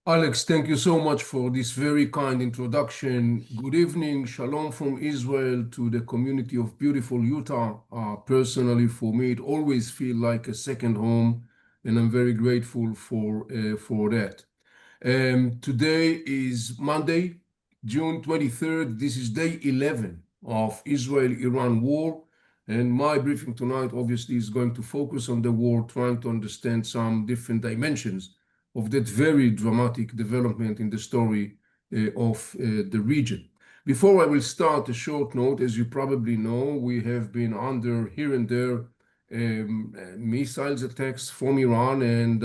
Alex, thank you so much for this very kind introduction. Good evening, shalom from Israel to the community of beautiful Utah. Personally, for me, it always feels like a second home, and I'm very grateful for that. Today is Monday, June 23rd. This is day 11 of Israel-Iran war, and my briefing tonight obviously is going to focus on the war, trying to understand some different dimensions of that very dramatic development in the story of the region. Before I will start, a short note. As you probably know, we have been under here and there missiles attacks from Iran, and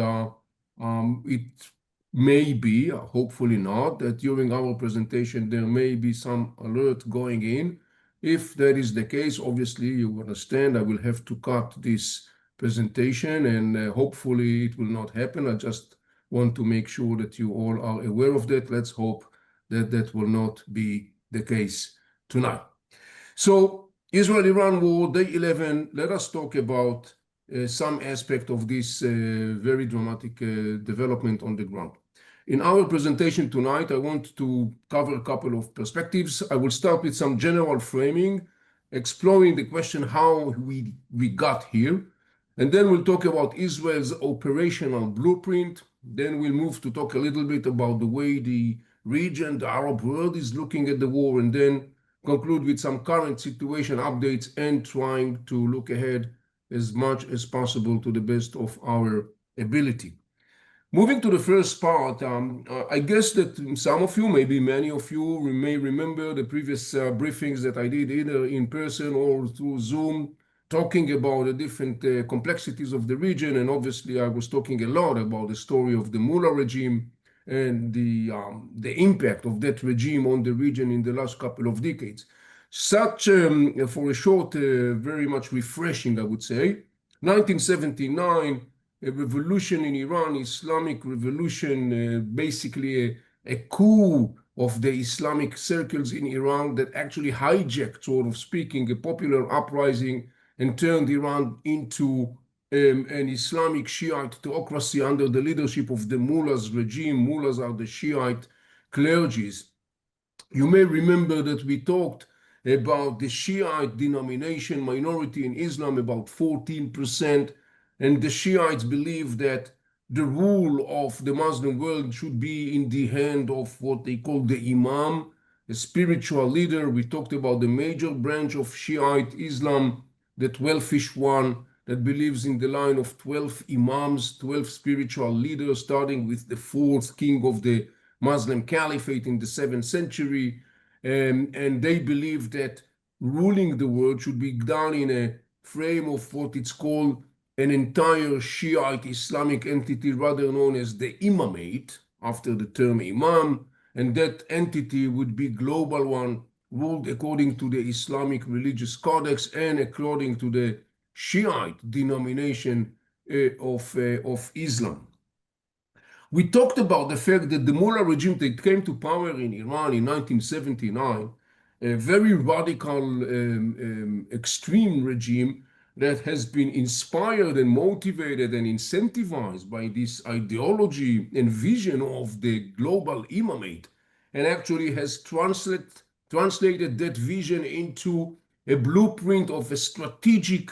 it may be, hopefully not, that during our presentation there may be some alert going in. If that is the case, obviously you understand I will have to cut this presentation, and hopefully it will not happen. I just want to make sure that you all are aware of that. Let's hope that that will not be the case tonight. So, Israel-Iran war, day 11. Let us talk about some aspect of this very dramatic development on the ground. In our presentation tonight, I want to cover a couple of perspectives. I will start with some general framing, exploring the question how we got here. And then we'll talk about Israel's operational blueprint. Then we'll move to talk a little bit about the way the region, the Arab world, is looking at the war, and then conclude with some current situation updates and trying to look ahead as much as possible to the best of our ability. Moving to the first part, I guess that some of you, maybe many of you, may remember the previous briefings that I did either in person or through Zoom, talking about the different complexities of the region. And obviously, I was talking a lot about the story of the Mullah regime and the impact of that regime on the region in the last couple of decades. Such, for a short, very much refreshing, I would say, 1979, a revolution in Iran, Islamic revolution, basically a coup of the Islamic circles in Iran that actually hijacked, sort of speaking, a popular uprising and turned Iran into an Islamic Shiite theocracy under the leadership of the Mullahs regime. Mullahs are the Shiite clergies. You may remember that we talked about the Shiite denomination minority in Islam, about 14%, and the Shiites believe that the rule of the Muslim world should be in the hand of what they call the Imam, a spiritual leader. We talked about the major branch of Shiite Islam, the 12-ish one, that believes in the line of 12 Imams, 12 spiritual leaders, starting with the fourth king of the Muslim Caliphate in the 7th century. And they believe that ruling the world should be done in a frame of what it's called an entire Shiite Islamic entity, rather known as the Imamate, after the term Imam, and that entity would be global one, ruled according to the Islamic religious codex and according to the Shiite denomination of Islam. We talked about the fact that the Mullah regime that came to power in Iran in 1979, a very radical, extreme regime that has been inspired and motivated and incentivized by this ideology and vision of the global imamate, and actually has translated that vision into a blueprint of a strategic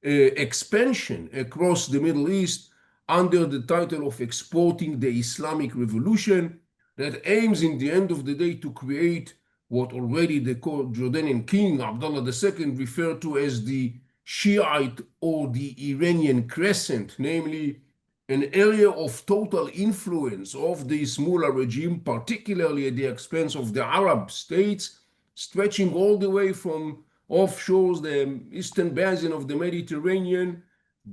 expansion across the Middle East under the title of exporting the Islamic revolution that aims in the end of the day to create what already the Jordanian king Abdullah II referred to as the Shiite or the Iranian crescent, namely an area of total influence of this Mullah regime, particularly at the expense of the Arab states, stretching all the way from offshores, the eastern basin of the Mediterranean,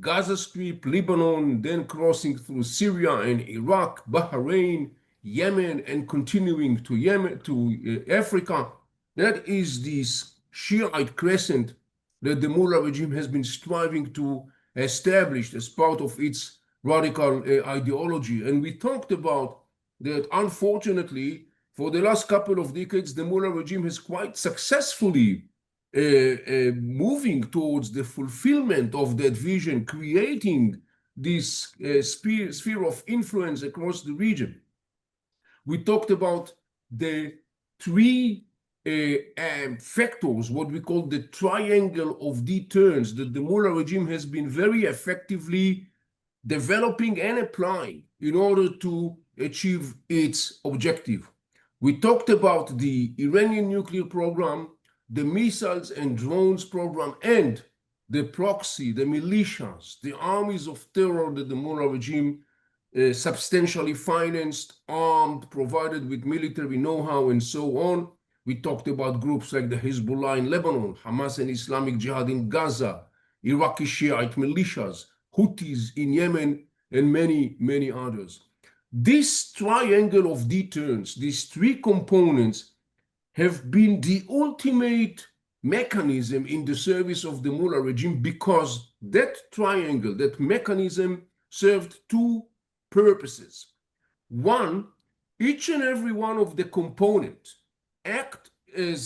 Gaza Strip, Lebanon, then crossing through Syria and Iraq, Bahrain, Yemen, and continuing to Africa. That is this Shiite crescent that the Mullah regime has been striving to establish as part of its radical ideology. And we talked about that, unfortunately, for the last couple of decades, the Mullah regime has quite successfully moving towards the fulfillment of that vision, creating this sphere of influence across the region. We talked about the three factors, what we call the triangle of deterrence, that the Mullah regime has been very effectively developing and applying in order to achieve its objective. We talked about the Iranian nuclear program, the missiles and drones program, and the proxy, the militias, the armies of terror that the Mullah regime substantially financed, armed, provided with military know-how, and so on. We talked about groups like the Hezbollah in Lebanon, Hamas and Islamic Jihad in Gaza, Iraqi Shiite militias, Houthis in Yemen, and many, many others. This triangle of deterrence, these three components, have been the ultimate mechanism in the service of the Mullah regime, because that triangle, that mechanism, served two purposes. One, each and every one of the components act as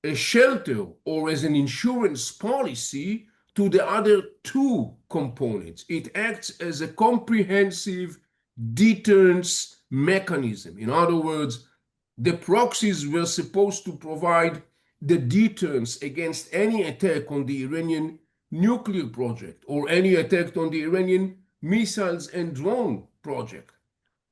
a shelter or as an insurance policy to the other two components. It acts as a comprehensive deterrence mechanism. In other words, the proxies were supposed to provide the deterrence against any attack on the Iranian nuclear project or any attack on the Iranian missiles and drone project.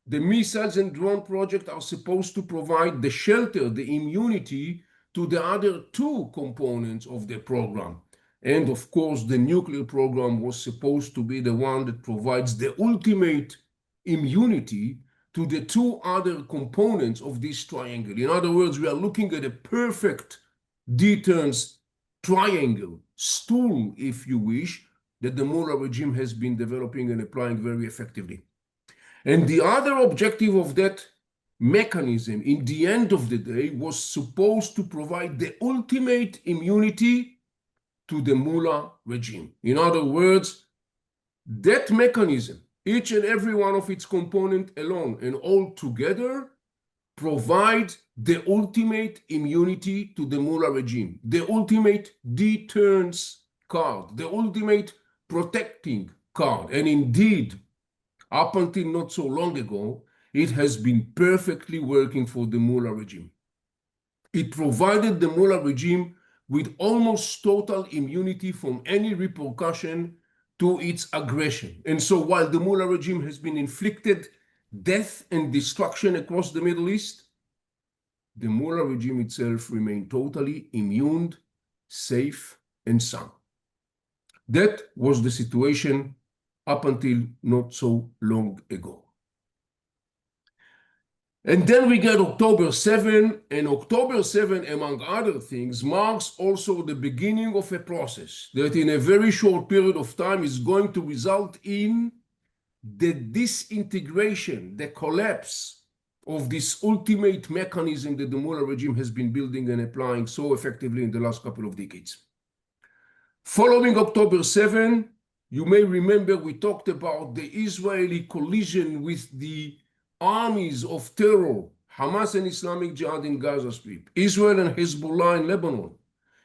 The missiles and drone project are supposed to provide the shelter, the immunity to the other two components of the program. And of course, the nuclear program was supposed to be the one that provides the ultimate immunity to the two other components of this triangle. In other words, we are looking at a perfect deterrence triangle, stool, if you wish, that the Mullah regime has been developing and applying very effectively. And the other objective of that mechanism, in the end of the day, was supposed to provide the ultimate immunity to the Mullah regime. In other words, that mechanism, each and every one of its components alone and all together, provide the ultimate immunity to the Mullah regime, the ultimate deterrence card, the ultimate protecting card. And indeed, up until not so long ago, it has been perfectly working for the Mullah regime. It provided the Mullah regime with almost total immunity from any repercussion to its aggression. And so while the Mullah regime has been inflicted death and destruction across the Middle East, the Mullah regime itself remained totally immune, safe, and sound. That was the situation up until not so long ago. And then we get October 7, and October 7, among other things, marks also the beginning of a process that in a very short period of time is going to result in the disintegration, the collapse of this ultimate mechanism that the Mullah regime has been building and applying so effectively in the last couple of decades. Following October 7, you may remember we talked about the Israeli collision with the armies of terror, Hamas and Islamic Jihad in Gaza Strip, Israel and Hezbollah in Lebanon,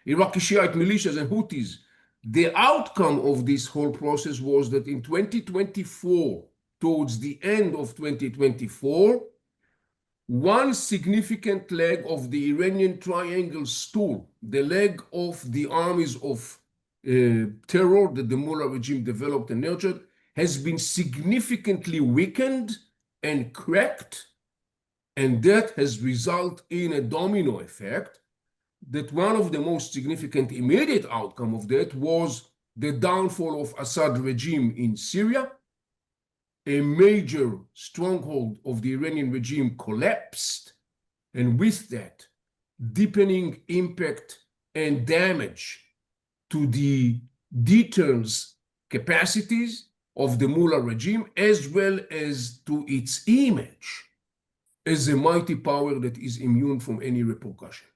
Iraqi Shiite militias and Houthis. The outcome of this whole process was that in 2024, towards the end of 2024, one significant leg of the Iranian triangle stool, the leg of the armies of terror that the Mullah regime developed and nurtured, has been significantly weakened and cracked, and that has resulted in a domino effect. That one of the most significant immediate outcome of that was the downfall of Assad regime in Syria. A major stronghold of the Iranian regime collapsed, and with that, deepening impact and damage to the deterrence capacities of the Mullah regime, as well as to its image as a mighty power that is immune from any repercussion.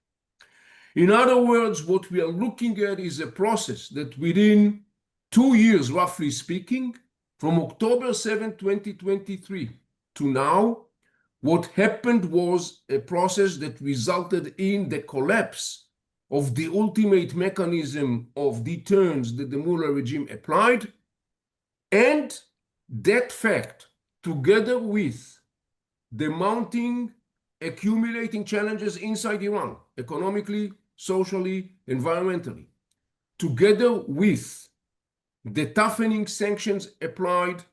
In other words, what we are looking at is a process that within 2 years, roughly speaking, from October 7, 2023 to now, what happened was a process that resulted in the collapse of the ultimate mechanism of deterrence that the Mullah regime applied. And that fact, together with the mounting, accumulating challenges inside Iran, economically, socially, environmentally, together with the toughening sanctions applied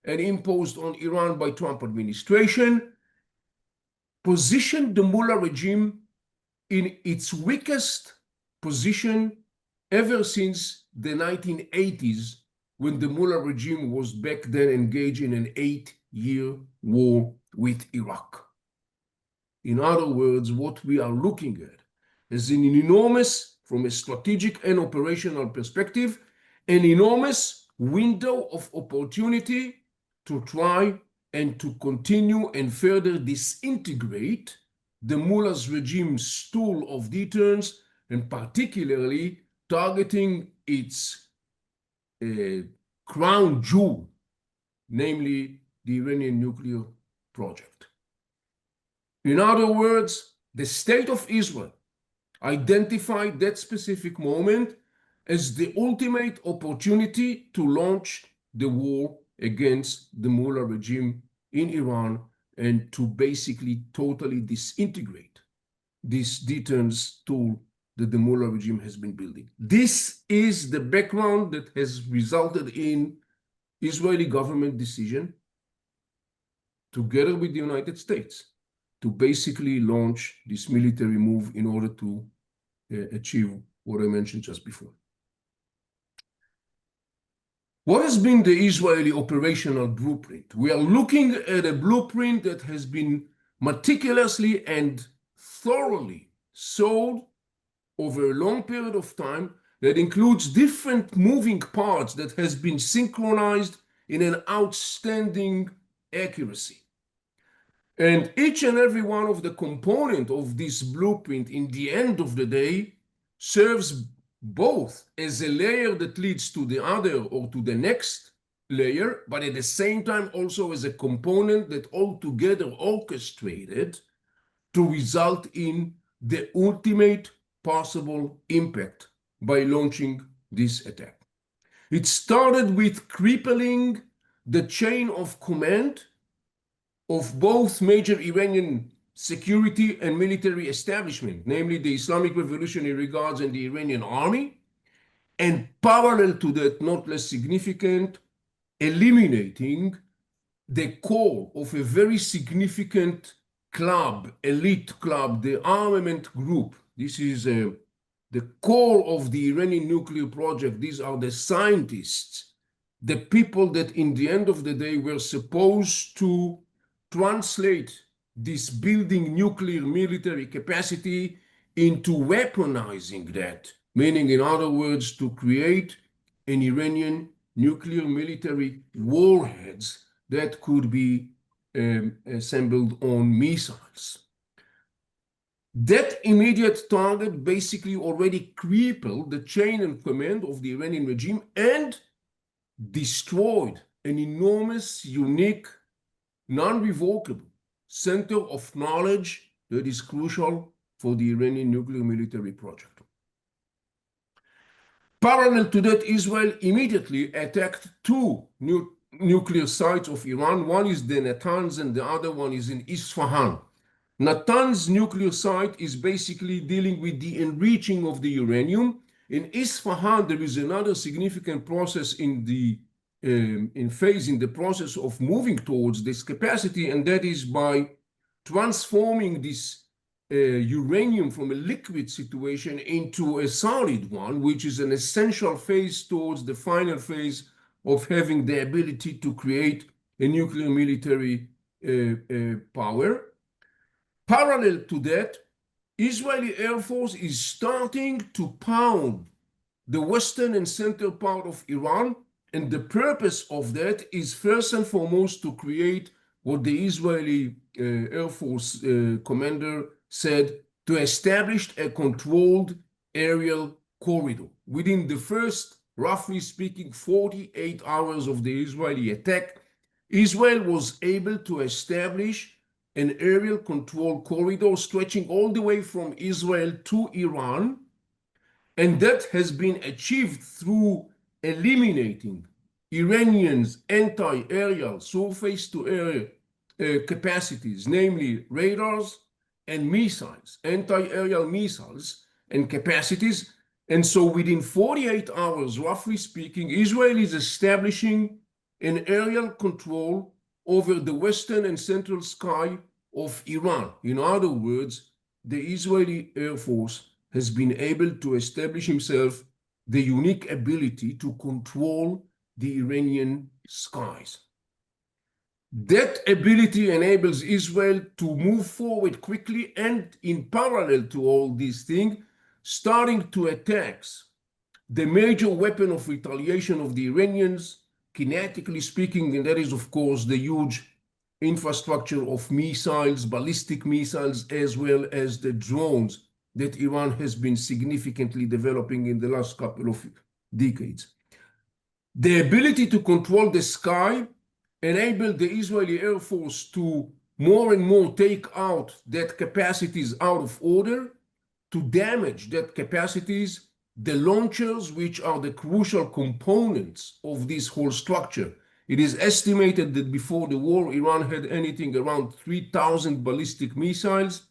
and imposed on Iran by Trump administration, positioned the Mullah regime in its weakest position ever since the 1980s, when the Mullah regime was back then engaged in an 8-year war with Iraq. In other words, what we are looking at is an enormous, from a strategic and operational perspective, an enormous window of opportunity to try and to continue and further disintegrate the Mullah's regime's tool of deterrence, and particularly targeting its crown jewel, namely the Iranian nuclear project. In other words, the state of Israel identified that specific moment as the ultimate opportunity to launch the war against the Mullah regime in Iran and to basically totally disintegrate this deterrence tool that the Mullah regime has been building. This is the background that has resulted in Israeli government decision, together with the United States, to basically launch this military move in order to achieve what I mentioned just before. What has been the Israeli operational blueprint? We are looking at a blueprint that has been meticulously and thoroughly sold over a long period of time, that includes different moving parts that has been synchronized in an outstanding accuracy. And each and every one of the components of this blueprint, in the end of the day, serves both as a layer that leads to the other or to the next layer, but at the same time also as a component that altogether orchestrated to result in the ultimate possible impact by launching this attack. It started with crippling the chain of command of both major Iranian security and military establishment, namely the Islamic Revolutionary Guards and the Iranian army, and parallel to that, not less significant, eliminating the core of a very significant club, elite club, the armament group. This is the core of the Iranian nuclear project. These are the scientists, the people that in the end of the day were supposed to translate this building nuclear military capacity into weaponizing that, meaning, in other words, to create an Iranian nuclear military warheads that could be assembled on missiles. That immediate target basically already crippled the chain and command of the Iranian regime and destroyed an enormous, unique, non-revocable center of knowledge that is crucial for the Iranian nuclear military project. Parallel to that, Israel immediately attacked two nuclear sites of Iran. One is the Natanz and the other one is in Isfahan. Natanz nuclear site is basically dealing with the enriching of the uranium. In Isfahan, there is another significant process in the process of moving towards this capacity, and that is by transforming this uranium from a liquid situation into a solid one, which is an essential phase towards the final phase of having the ability to create a nuclear military power. Parallel to that, Israeli Air Force is starting to pound the western and central part of Iran, and the purpose of that is first and foremost to create what the Israeli Air Force commander said, to establish a controlled aerial corridor. Within the first, roughly speaking, 48 hours of the Israeli attack, Israel was able to establish an aerial control corridor stretching all the way from Israel to Iran, and that has been achieved through eliminating Iranians' anti-aerial surface-to-air capacities, namely radars and missiles, anti-aerial missiles and capacities. And so within 48 hours, roughly speaking, Israel is establishing an aerial control over the western and central sky of Iran. In other words, the Israeli Air Force has been able to establish himself the unique ability to control the Iranian skies. That ability enables Israel to move forward quickly and in parallel to all these things, starting to attack the major weapon of retaliation of the Iranians, kinetically speaking, and that is, of course, the huge infrastructure of missiles, ballistic missiles, as well as the drones that Iran has been significantly developing in the last couple of decades. The ability to control the sky enabled the Israeli Air Force to more and more take out that capacities out of order, to damage that capacities, the launchers, which are the crucial components of this whole structure. It is estimated that before the war, Iran had anything around 3,000 ballistic missiles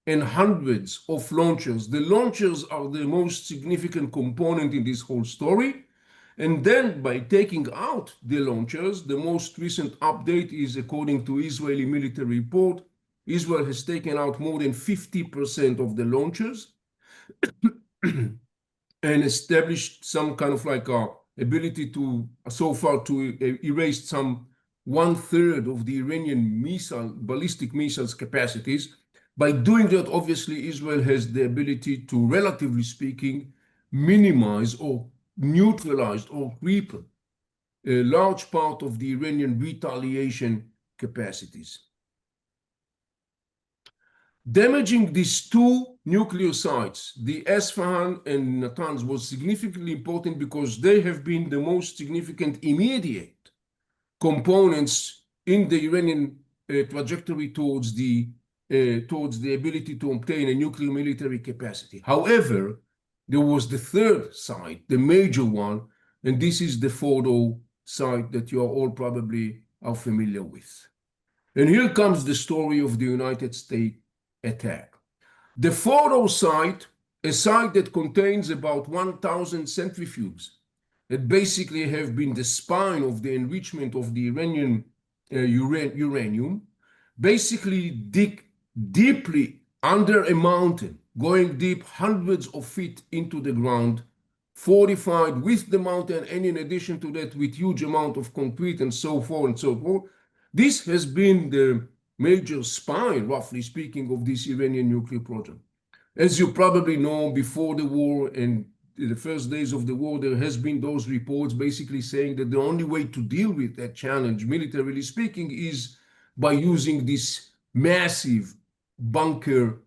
and hundreds of launchers. The launchers are the most significant component in this whole story. And then by taking out the launchers, the most recent update is, according to Israeli military report, Israel has taken out more than 50% of the launchers and established some kind of like ability to, so far, to erase some 1/3 of the Iranian ballistic missiles capacities. By doing that, obviously, Israel has the ability to, relatively speaking, minimize or neutralized or crippled a large part of the Iranian retaliation capacities. Damaging these two nuclear sites, the Isfahan and Natanz, was significantly important because they have been the most significant immediate components in the Iranian trajectory towards the ability to obtain a nuclear military capacity. However, there was the third site, the major one, and this is the Fordo site that you are all probably are familiar with. And here comes the story of the United States attack. The Fordo site, a site that contains about 1,000 centrifuges that basically have been the spine of the enrichment of the Iranian uranium, basically deeply under a mountain, going deep hundreds of feet into the ground, fortified with the mountain, and in addition to that, with huge amount of concrete and so forth and so forth. This has been the major spine, roughly speaking, of this Iranian nuclear project. As you probably know, before the war and the first days of the war, there has been those reports basically saying that the only way to deal with that challenge, militarily speaking, is by using this massive bunker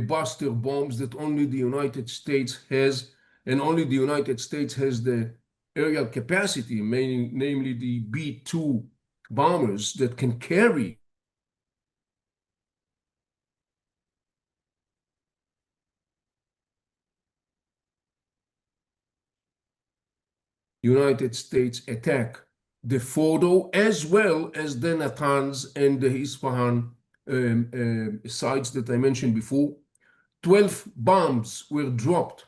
buster bombs that only the United States has, and only the United States has the aerial capacity, namely the B-2 bombers that can carry United States attack the Fordo as well as the Natanz and the Isfahan sites that I mentioned before. 12 bombs were dropped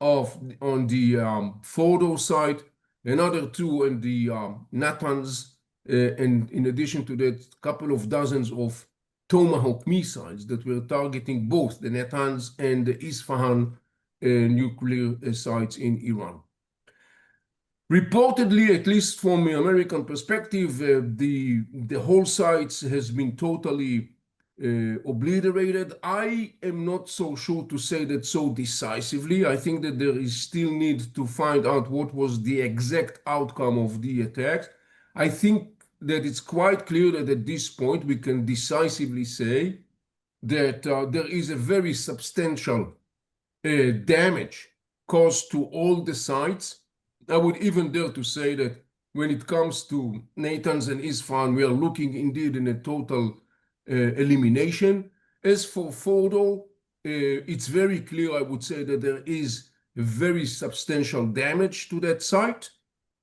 on the Fordo site, another 2 on the Natanz, and in addition to that, a couple of dozens of Tomahawk missiles that were targeting both the Natanz and the Isfahan nuclear sites in Iran. Reportedly, at least from an American perspective, the whole site has been totally obliterated. I am not so sure to say that so decisively. I think that there is still need to find out what was the exact outcome of the attack. I think that it's quite clear that at this point we can decisively say that there is a very substantial damage caused to all the sites. I would even dare to say that when it comes to Natanz and Isfahan, we are looking indeed in a total elimination. As for Fordo, it's very clear, I would say, that there is a very substantial damage to that site.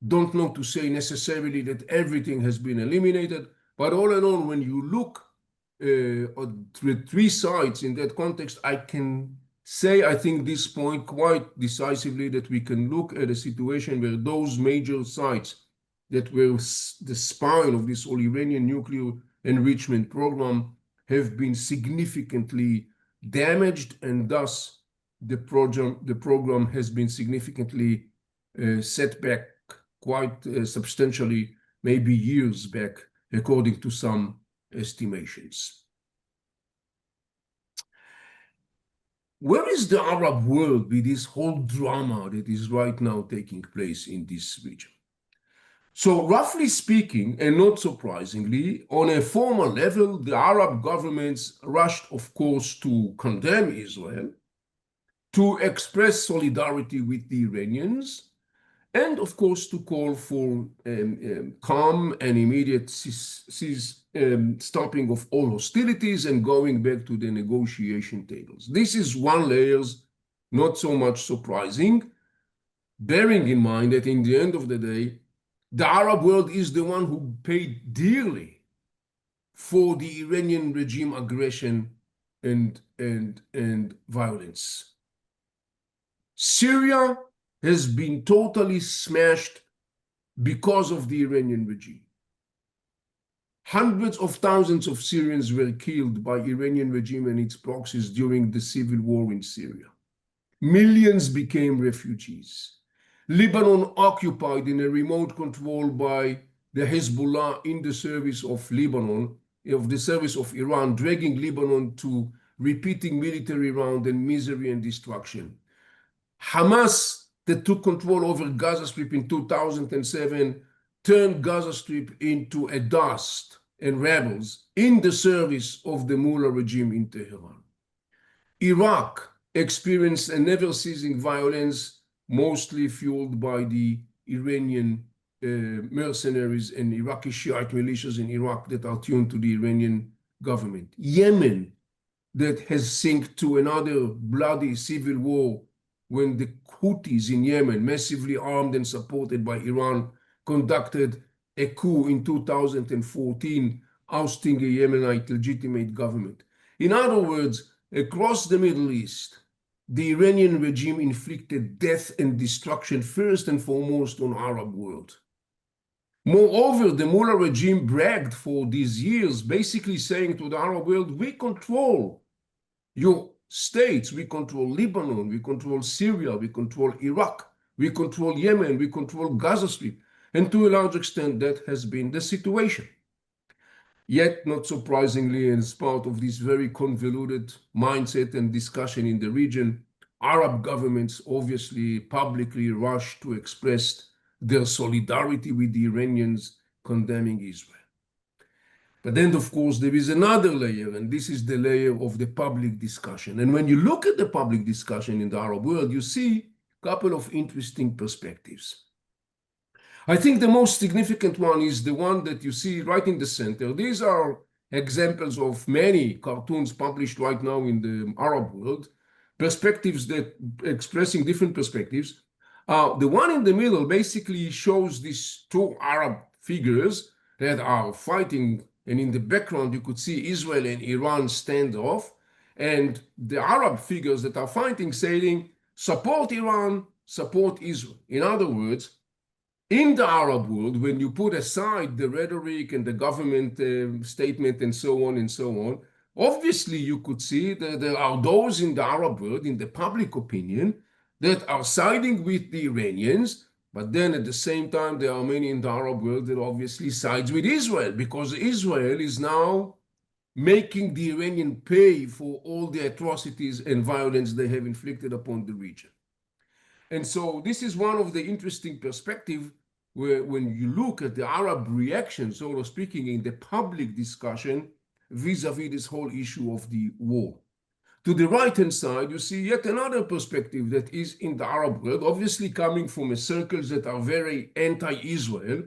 Don't know to say necessarily that everything has been eliminated, But all in all, when you look at the three sides in that context, I can say, I think this point quite decisively, that we can look at a situation where those major sites that were the spine of this whole Iranian nuclear enrichment program have been significantly damaged, and thus the program has been significantly set back quite substantially, maybe years back, according to some estimations. Where is the Arab world with this whole drama that is right now taking place in this region? So roughly speaking, and not surprisingly, on a formal level, the Arab governments rushed, of course, to condemn Israel, to express solidarity with the Iranians, and of course to call for calm and immediate stopping of all hostilities and going back to the negotiation tables. This is one layer, not so much surprising, bearing in mind that in the end of the day, the Arab world is the one who paid dearly for the Iranian regime aggression and violence. Syria has been totally smashed because of the Iranian regime. Hundreds of thousands of Syrians were killed by Iranian regime and its proxies during the civil war in Syria. Millions became refugees. Lebanon occupied in a remote control by the Hezbollah in the service of Lebanon, of the service of Iran, dragging Lebanon to repeating military round and misery and destruction. Hamas, that took control over Gaza Strip in 2007, turned Gaza Strip into a dust and rebels in the service of the Mullah regime in Tehran. Iraq experienced a never-ceasing violence, mostly fueled by the Iranian mercenaries and Iraqi Shiite militias in Iraq that are tuned to the Iranian government. Yemen, that has sunk to another bloody civil war when the Houthis in Yemen, massively armed and supported by Iran, conducted a coup in 2014, ousting a Yemenite legitimate government. In other words, across the Middle East, the Iranian regime inflicted death and destruction first and foremost on the Arab world. Moreover, the Mullah regime bragged for these years, basically saying to the Arab world, we control your states, we control Lebanon, we control Syria, we control Iraq, we control Yemen, we control Gaza Strip. And to a large extent, that has been the situation. Yet, not surprisingly, as part of this very convoluted mindset and discussion in the region, Arab governments obviously publicly rushed to express their solidarity with the Iranians condemning Israel. But then, of course, there is another layer, and this is the layer of the public discussion. And when you look at the public discussion in the Arab world, you see a couple of interesting perspectives. I think the most significant one is the one that you see right in the center. These are examples of many cartoons published right now in the Arab world, perspectives that expressing different perspectives. The one in the middle basically shows these two Arab figures that are fighting, and in the background you could see Israel and Iran standoff, and the Arab figures that are fighting saying, support Iran, support Israel. In other words, in the Arab world, when you put aside the rhetoric and the government statement and so on, obviously you could see that there are those in the Arab world, in the public opinion, that are siding with the Iranians, but then at the same time, there are many in the Arab world that obviously sides with Israel, because Israel is now making the Iranian pay for all the atrocities and violence they have inflicted upon the region. And so this is one of the interesting perspectives where when you look at the Arab reaction, so to speaking, in the public discussion vis-a-vis this whole issue of the war. To the right-hand side, you see yet another perspective that is in the Arab world, obviously coming from circles that are very anti-Israel,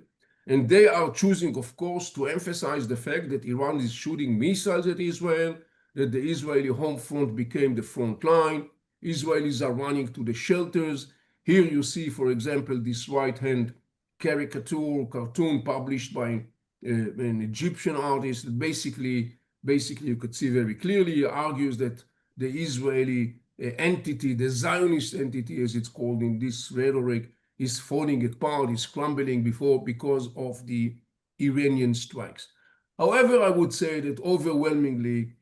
and they are choosing, of course, to emphasize the fact that Iran is shooting missiles at Israel, that the Israeli home front became the front line, Israelis are running to the shelters. Here you see, for example, this right-hand cartoon published by an Egyptian artist that basically you could see very clearly argues that the Israeli entity, the Zionist entity, as it's called in this rhetoric, is falling apart, is crumbling because of the Iranian strikes. However, I would say that overwhelmingly,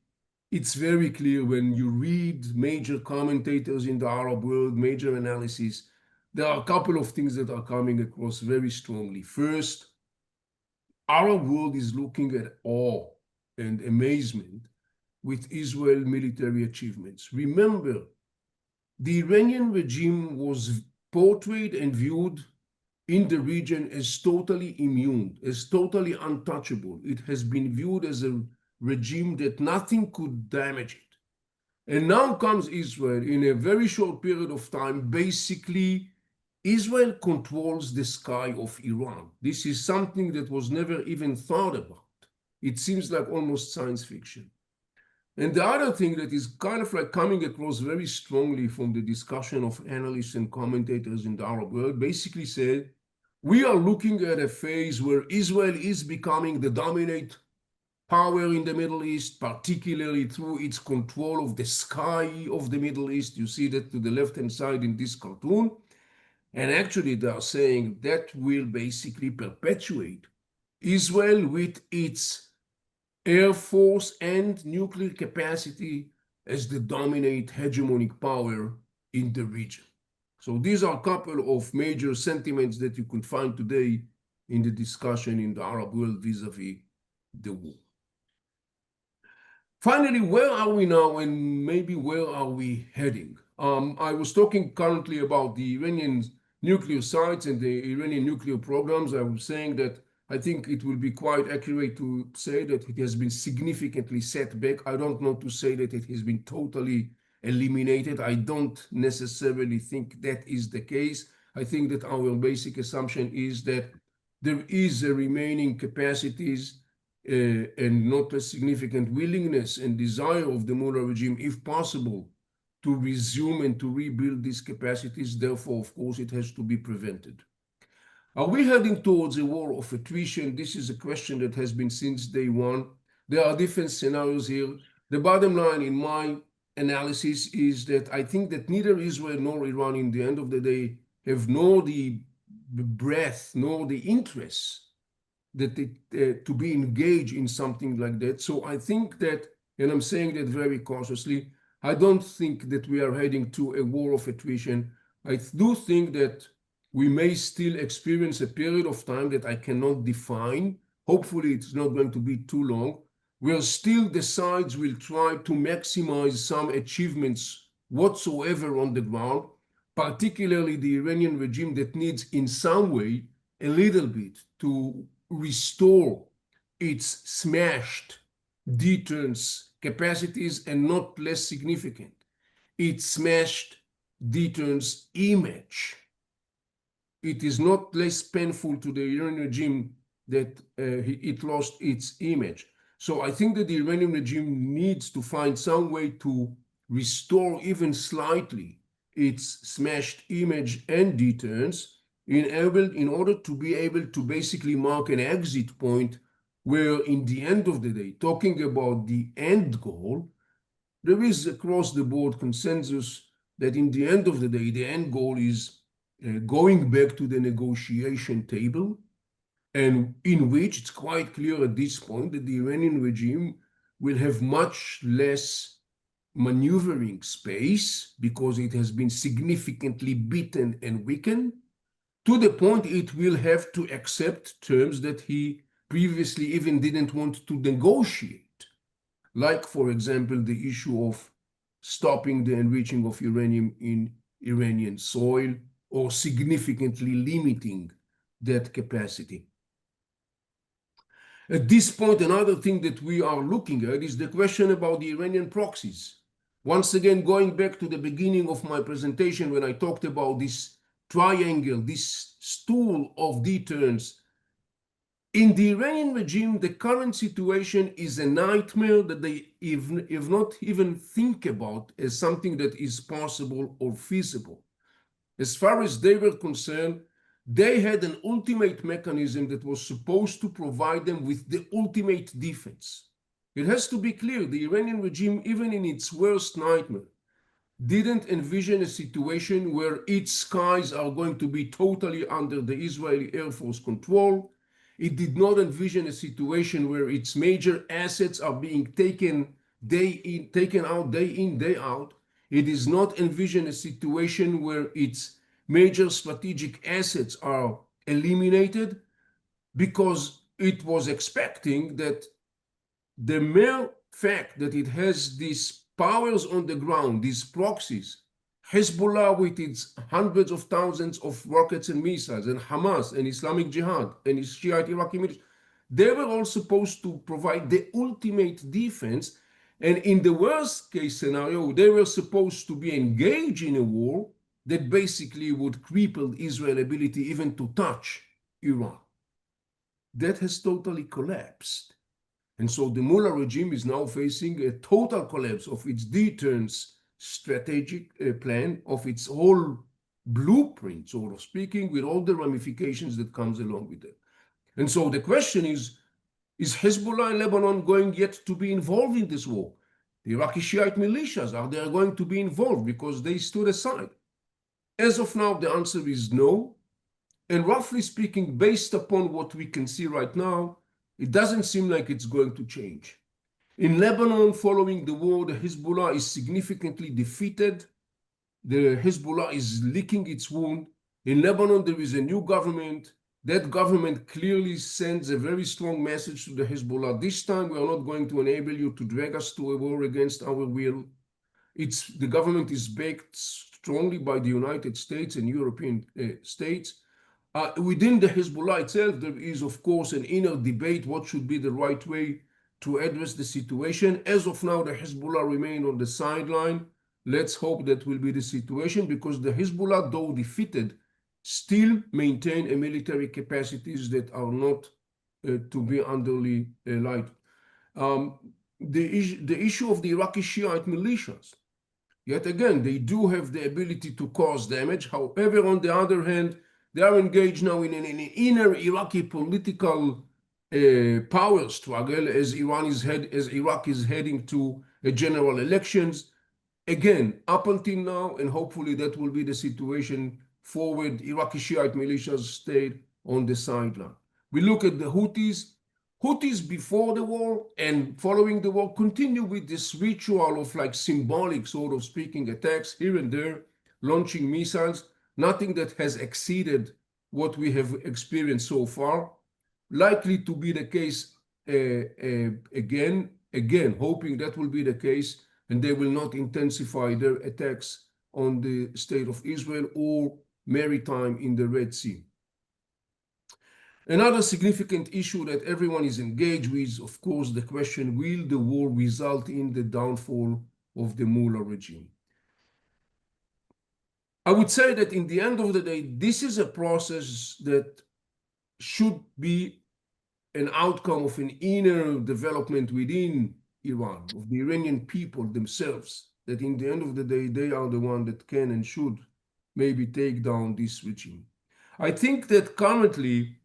it's very clear when you read major commentators in the Arab world, major analysis, there are a couple of things that are coming across very strongly. First, Arab world is looking at awe and amazement with Israel military achievements. Remember, the Iranian regime was portrayed and viewed in the region as totally immune, as totally untouchable. It has been viewed as a regime that nothing could damage it. And now comes Israel in a very short period of time. Basically, Israel controls the sky of Iran. This is something that was never even thought about. It seems like almost science fiction. And the other thing that is kind of like coming across very strongly from the discussion of analysts and commentators in the Arab world basically said, we are looking at a phase where Israel is becoming the dominant power in the Middle East, particularly through its control of the sky of the Middle East. You see that to the left-hand side in this cartoon. And actually, they are saying that will basically perpetuate Israel with its air force and nuclear capacity as the dominant hegemonic power in the region. So these are a couple of major sentiments that you could find today in the discussion in the Arab world vis-a-vis the war. Finally, where are we now and maybe where are we heading? I was talking currently about the Iranian nuclear sites and the Iranian nuclear programs. I was saying that I think it will be quite accurate to say that it has been significantly set back. I don't know to say that it has been totally eliminated. I don't necessarily think that is the case. I think that our basic assumption is that there is a remaining capacities and not a significant willingness and desire of the Mullah regime, if possible, to resume and to rebuild these capacities. Therefore, of course, it has to be prevented. Are we heading towards a war of attrition? This is a question that has been since day one. There are different scenarios here. The bottom line in my analysis is that I think that neither Israel nor Iran, in the end of the day, have nor the breadth nor the interest that to be engaged in something like that. So I think that, and I'm saying that very cautiously, I don't think that we are heading to a war of attrition. I do think that we may still experience a period of time that I cannot define. Hopefully, it's not going to be too long, where still the sides will try to maximize some achievements whatsoever on the ground, particularly the Iranian regime that needs in some way a little bit to restore its smashed deterrence capacities, and not less significant, its smashed deterrence image. It is not less painful to the Iranian regime that it lost its image. So I think that the Iranian regime needs to find some way to restore even slightly its smashed image and deterrence in order to be able to basically mark an exit point where, in the end of the day, talking about the end goal, there is across the board consensus that in the end of the day, the end goal is going back to the negotiation table, and in which it's quite clear at this point that the Iranian regime will have much less maneuvering space because it has been significantly beaten and weakened, to the point it will have to accept terms that he previously even didn't want to negotiate, like, for example, the issue of stopping the enriching of uranium in Iranian soil or significantly limiting that capacity. At this point, another thing that we are looking at is the question about the Iranian proxies. Once again, going back to the beginning of my presentation when I talked about this triangle, this stool of deterrence. In the Iranian regime, the current situation is a nightmare that they if not even think about as something that is possible or feasible. As far as they were concerned, They had an ultimate mechanism that was supposed to provide them with the ultimate defense. It has to be clear, the Iranian regime, even in its worst nightmare, didn't envision a situation where its skies are going to be totally under the Israeli Air Force control. It did not envision a situation where its major assets are being taken out day in, day out. It does not envision a situation where its major strategic assets are eliminated, because it was expecting that the mere fact that it has these powers on the ground, these proxies, Hezbollah with its hundreds of thousands of rockets and missiles, and Hamas and Islamic Jihad and its Shiite Iraqi militia, they were all supposed to provide the ultimate defense. And in the worst case scenario, they were supposed to be engaged in a war that basically would cripple Israel's ability even to touch Iran. That has totally collapsed. And so the Mullah regime is now facing a total collapse of its deterrence strategic plan, of its whole blueprint, sort of speaking, with all the ramifications that comes along with it. And so the question is Hezbollah in Lebanon going yet to be involved in this war? The Iraqi Shiite militias, are they going to be involved because they stood aside? As of now, the answer is no. And roughly speaking, based upon what we can see right now, it doesn't seem like it's going to change. In Lebanon, following the war, the Hezbollah is significantly defeated. The Hezbollah is licking its wound. In Lebanon, there is a new government. That government clearly sends a very strong message to the Hezbollah. This time, we are not going to enable you to drag us to a war against our will. The government is backed strongly by the United States and European states. Within the Hezbollah itself, there is, of course, an inner debate what should be the right way to address the situation. As of now, the Hezbollah remain on the sideline. Let's hope that will be the situation, because the Hezbollah, though defeated, still maintain a military capacities that are not to be unduly light. The issue of the Iraqi Shiite militias, yet again, they do have the ability to cause damage. However, on the other hand, they are engaged now in an inner Iraqi political power struggle as Iraq is heading to general elections. Again, up until now, and hopefully that will be the situation forward, Iraqi Shiite militias stayed on the sideline. We look at the Houthis. Houthis before the war and following the war continue with this ritual of like symbolic, sort of speaking, attacks here and there, launching missiles. Nothing that has exceeded what we have experienced so far. Likely to be the case again, hoping that will be the case, and they will not intensify their attacks on the state of Israel or maritime in the Red Sea. Another significant issue that everyone is engaged with, of course, the question, will the war result in the downfall of the Mullah regime? I would say that in the end of the day, this is a process that should be an outcome of an inner development within Iran, of the Iranian people themselves, that in the end of the day, they are the one that can and should maybe take down this regime. I think that currently,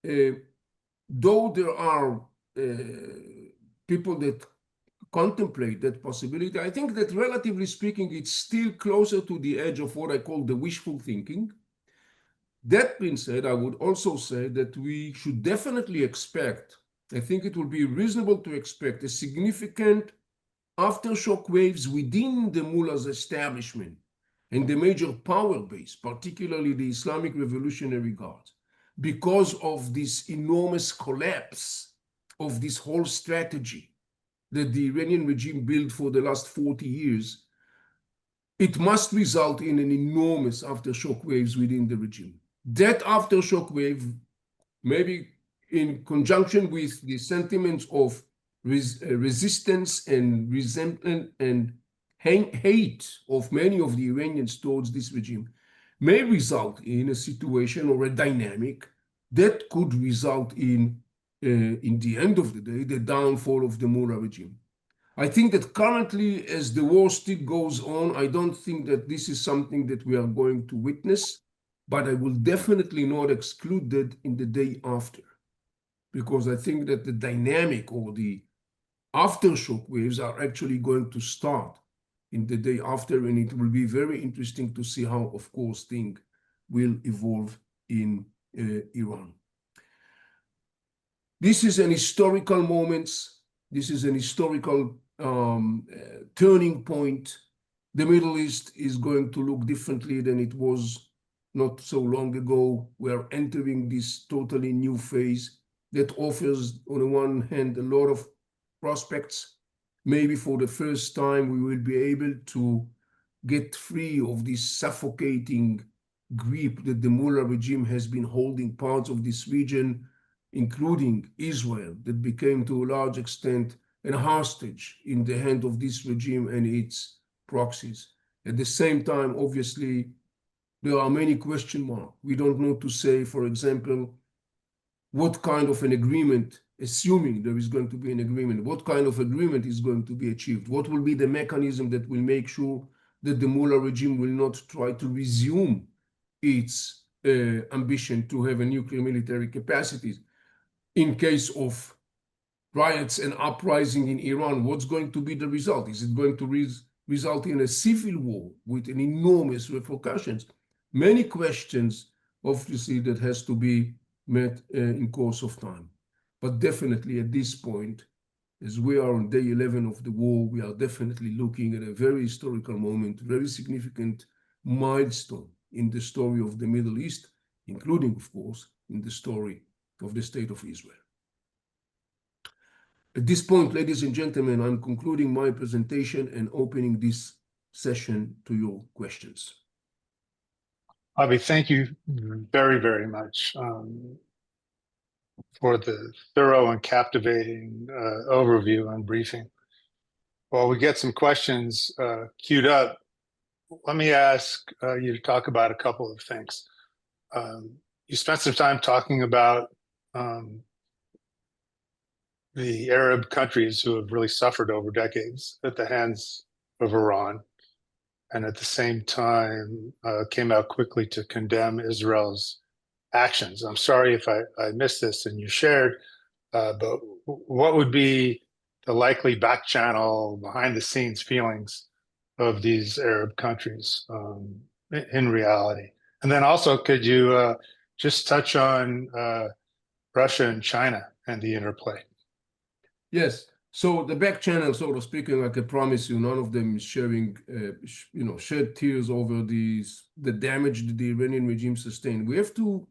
though there are people that contemplate that possibility, I think that relatively speaking, it's still closer to the edge of what I call the wishful thinking. That being said, I would also say that we should definitely expect, I think it will be reasonable to expect a significant aftershock waves within the mullah's establishment and the major power base, particularly the Islamic Revolutionary Guard, because of this enormous collapse of this whole strategy that the Iranian regime built for the last 40 years. It must result in an enormous aftershock waves within the regime. That aftershock wave, maybe in conjunction with the sentiments of resistance and resentment and hate of many of the Iranians towards this regime, may result in a situation or a dynamic that could result in the end of the day, the downfall of the Mullah regime. I think that currently, as the war still goes on, I don't think that this is something that we are going to witness. but I will definitely not exclude that in the day after, because I think that the dynamic or the aftershock waves are actually going to start in the day after, and it will be very interesting to see how, of course, things will evolve in Iran. This is an historical moment. This is an historical turning point. The Middle East is going to look differently than it was not so long ago. We are entering this totally new phase that offers, on the one hand, a lot of prospects. Maybe for the first time, we will be able to get free of this suffocating grip that the Mullah regime has been holding parts of this region, including Israel, that became to a large extent a hostage in the hand of this regime and its proxies. At the same time, obviously, there are many question marks. We don't know to say, for example, what kind of an agreement, assuming there is going to be an agreement, what kind of agreement is going to be achieved? What will be the mechanism that will make sure that the Mullah regime will not try to resume its ambition to have a nuclear military capacities in case of riots and uprising in Iran? What's going to be the result? Is it going to result in a civil war with an enormous repercussions? Many questions, obviously, that has to be met in course of time. But definitely at this point, as we are on day 11 of the war, we are definitely looking at a very historical moment, very significant milestone in the story of the Middle East, including, of course, in the story of the State of Israel. At this point, ladies and gentlemen, I'm concluding my presentation and opening this session to your questions. Avi, thank you very, very much for the thorough and captivating overview and briefing. While we get some questions queued up, let me ask you to talk about a couple of things. You spent some time talking about the Arab countries who have really suffered over decades at the hands of Iran, and at the same time came out quickly to condemn Israel's actions. I'm sorry if I missed this and you shared, but what would be the likely back channel, behind the scenes feelings of these Arab countries in reality? And then also, could you just touch on Russia and China and the interplay? Yes. So the back channel, sort of speaking, like I promise you, none of them is sharing, shed tears over the damage that the Iranian regime sustained. We have to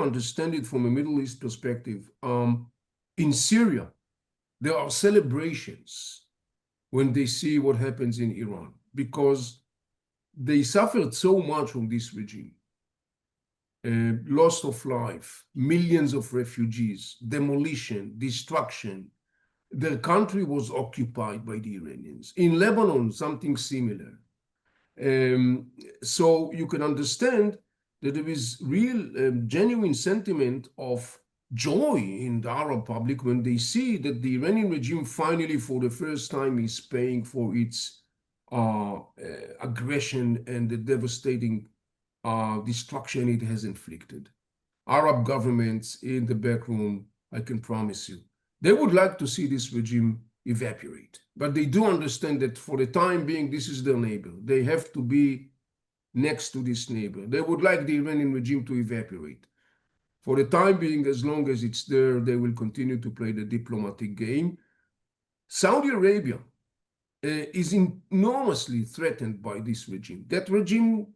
understand it from a Middle East perspective. In Syria, there are celebrations when they see what happens in Iran, because they suffered so much from this regime. Loss of life, millions of refugees, demolition, destruction. Their country was occupied by the Iranians. In Lebanon, something similar. So you can understand that there is real, genuine sentiment of joy in the Arab public when they see that the Iranian regime finally, for the first time, is paying for its aggression and the devastating destruction it has inflicted. Arab governments in the back room, I can promise you, they would like to see this regime evaporate, but they do understand that for the time being, this is their neighbor. They have to be next to this neighbor. They would like the Iranian regime to evaporate. For the time being, as long as it's there, they will continue to play the diplomatic game. Saudi Arabia is enormously threatened by this regime. That regime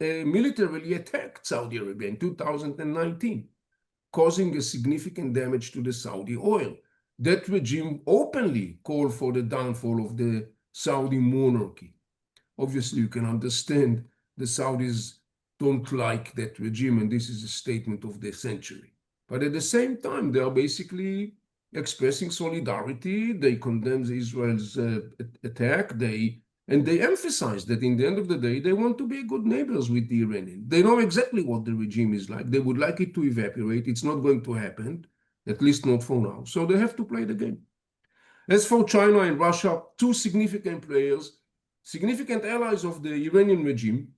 militarily attacked Saudi Arabia in 2019, causing a significant damage to the Saudi oil. That regime openly called for the downfall of the Saudi monarchy. Obviously, you can understand the Saudis don't like that regime, and this is a statement of the century. But at the same time, they are basically expressing solidarity. They condemn Israel's attack. And they emphasize that in the end of the day, they want to be good neighbors with the Iranians. They know exactly what the regime is like. They would like it to evaporate. It's not going to happen, at least not for now. So they have to play the game. As for China and Russia, two significant players, significant allies of the Iranian regime,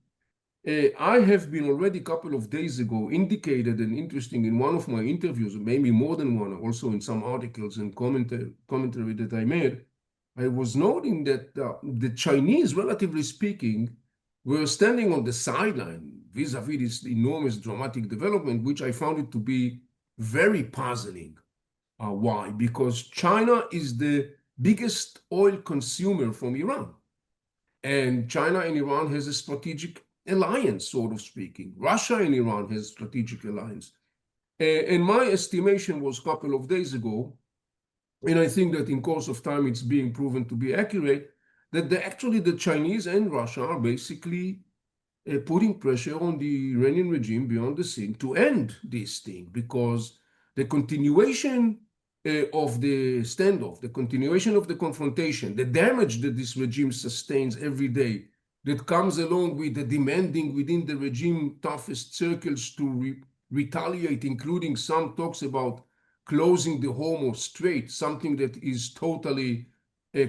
I have been already a couple of days ago indicated and interesting in one of my interviews, maybe more than one, also in some articles and commentary that I made. I was noting that the Chinese, relatively speaking, were standing on the sideline vis-a-vis this enormous dramatic development, which I found it to be very puzzling. Why? Because China is the biggest oil consumer from Iran. And China and Iran has a strategic alliance, sort of speaking. Russia and Iran has strategic alliance. And my estimation was a couple of days ago, and I think that in course of time it's being proven to be accurate, that actually the Chinese and Russia are basically putting pressure on the Iranian regime beyond the sea to end this thing, because the continuation of the standoff, the continuation of the confrontation, the damage that this regime sustains every day, that comes along with the demanding within the regime toughest circles to retaliate, including some talks about closing the Hormuz Strait, something that is totally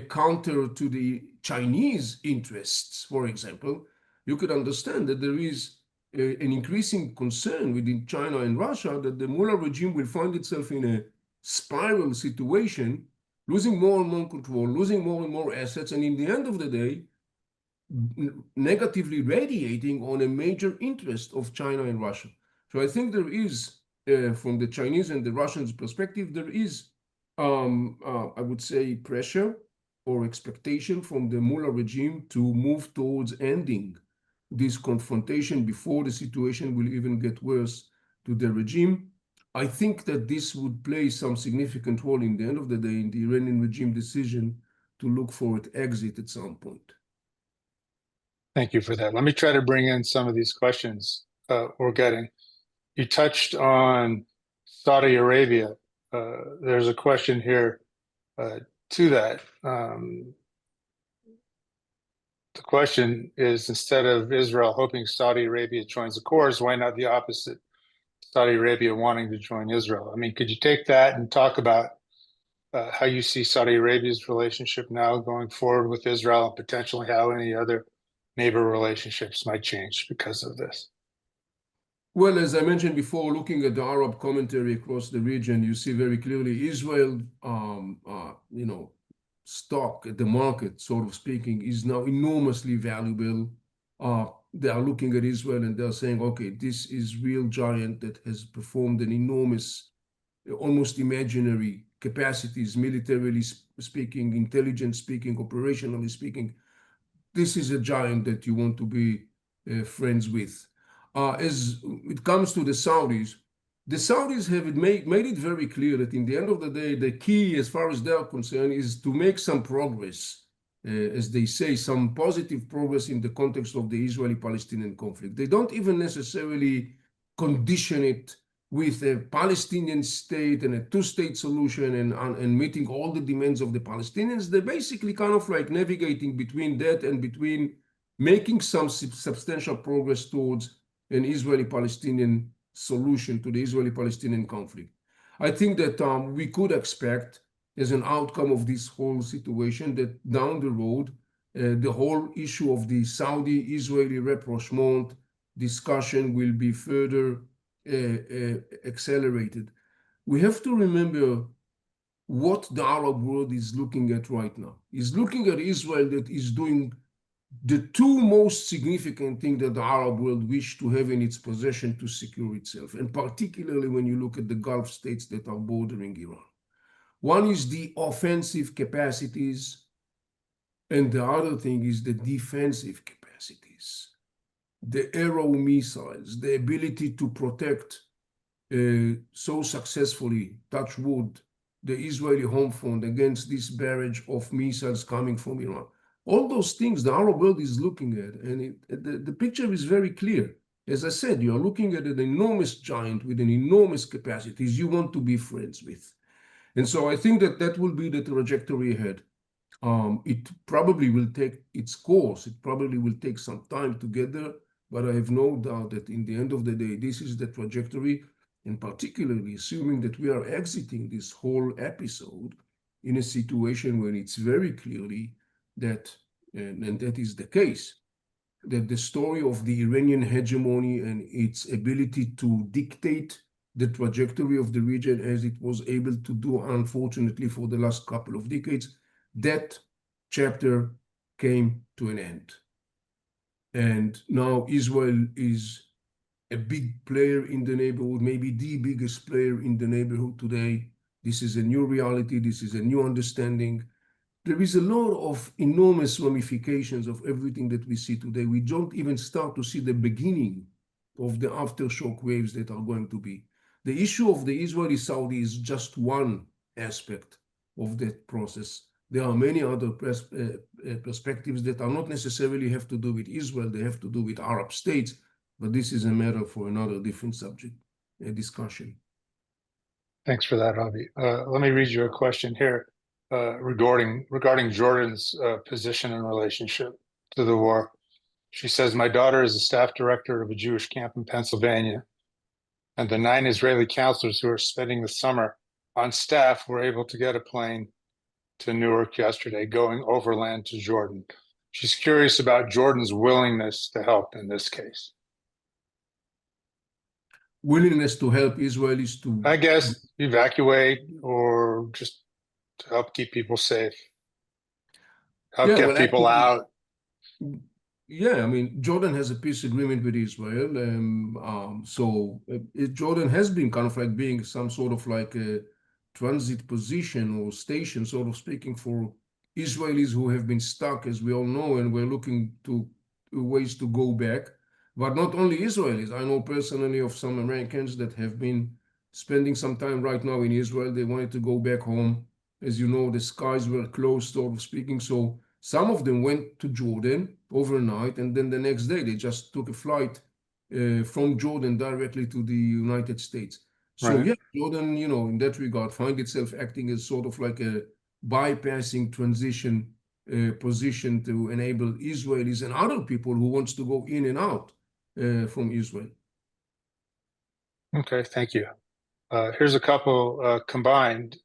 counter to the Chinese interests, for example. You could understand that there is an increasing concern within China and Russia that the Mullah regime will find itself in a spiral situation, losing more and more control, losing more and more assets, and in the end of the day, negatively radiating on a major interest of China and Russia. So I think there is, from the Chinese and the Russians' perspective, there is, I would say, pressure or expectation from the Mullah regime to move towards ending this confrontation before the situation will even get worse to the regime. I think that this would play some significant role in the end of the day in the Iranian regime decision to look for an exit at some point. Thank you for that. Let me try to bring in some of these questions we're getting. You touched on Saudi Arabia. There's a question here to that. The question is, instead of Israel hoping Saudi Arabia joins the cause, why not the opposite? Saudi Arabia wanting to join Israel. I mean, could you take that and talk about how you see Saudi Arabia's relationship now going forward with Israel, and potentially how any other neighbor relationships might change because of this? Well, as I mentioned before, looking at the Arab commentary across the region, you see very clearly Israel, stock at the market, sort of speaking, is now enormously valuable. They are looking at Israel and they're saying, okay, this is real giant that has performed an enormous, almost imaginary capacities, militarily speaking, intelligence speaking, operationally speaking. This is a giant that you want to be friends with. As it comes to the Saudis have made it very clear that in the end of the day, the key, as far as they're concerned, is to make some progress, as they say, some positive progress in the context of the Israeli-Palestinian conflict. They don't even necessarily condition it with a Palestinian state and a two-state solution and meeting all the demands of the Palestinians. They're basically kind of like navigating between that and between making some substantial progress towards an Israeli-Palestinian solution to the Israeli-Palestinian conflict. I think that we could expect, as an outcome of this whole situation, that down the road, the whole issue of the Saudi-Israeli rapprochement discussion will be further accelerated. We have to remember what the Arab world is looking at right now. Is looking at Israel that is doing the two most significant things that the Arab world wish to have in its possession to secure itself, and particularly when you look at the Gulf states that are bordering Iran. One is the offensive capacities, and the other thing is the defensive capacities. The Arrow missiles, the ability to protect so successfully, touch wood, the Israeli home front against this barrage of missiles coming from Iran. All those things the Arab world is looking at, and the picture is very clear. As I said, you're looking at an enormous giant with an enormous capacities you want to be friends with. And so I think that that will be the trajectory ahead. It probably will take its course. It probably will take some time to get there, but I have no doubt that in the end of the day, this is the trajectory, and particularly assuming that we are exiting this whole episode in a situation where it's very clearly that, and that is the case, that the story of the Iranian hegemony and its ability to dictate the trajectory of the region as it was able to do, unfortunately, for the last couple of decades, that chapter came to an end. And now Israel is a big player in the neighborhood, maybe the biggest player in the neighborhood today. This is a new reality. This is a new understanding. There is a lot of enormous ramifications of everything that we see today. We don't even start to see the beginning of the aftershock waves that are going to be. The issue of the Israeli-Saudi is just one aspect of that process. There are many other perspectives that are not necessarily have to do with Israel. They have to do with Arab states, but this is a matter for another different subject, discussion. Thanks for that, Avi. Let me read you a question here regarding Jordan's position and relationship to the war. She says, my daughter is a staff director of a Jewish camp in Pennsylvania, and the 9 Israeli counselors who are spending the summer on staff were able to get a plane to Newark yesterday, going overland to Jordan. She's curious about Jordan's willingness to help in this case. Willingness to help Israelis to, I guess, evacuate or just to help keep people safe, help get people out. Yeah, I mean, Jordan has a peace agreement with Israel. Jordan has been kind of like being some sort of like a transit position or station, sort of speaking, for Israelis who have been stuck, as we all know, and we're looking to ways to go back. But not only Israelis. I know personally of some Americans that have been spending some time right now in Israel. They wanted to go back home. As you know, the skies were closed, sort of speaking. So some of them went to Jordan overnight, and then the next day they just took a flight from Jordan directly to the United States. So Right. yeah, Jordan, in that regard, find itself acting as sort of like a bypassing transition position to enable Israelis and other people who wants to go in and out from Israel. Okay, thank you. Here's a couple combined.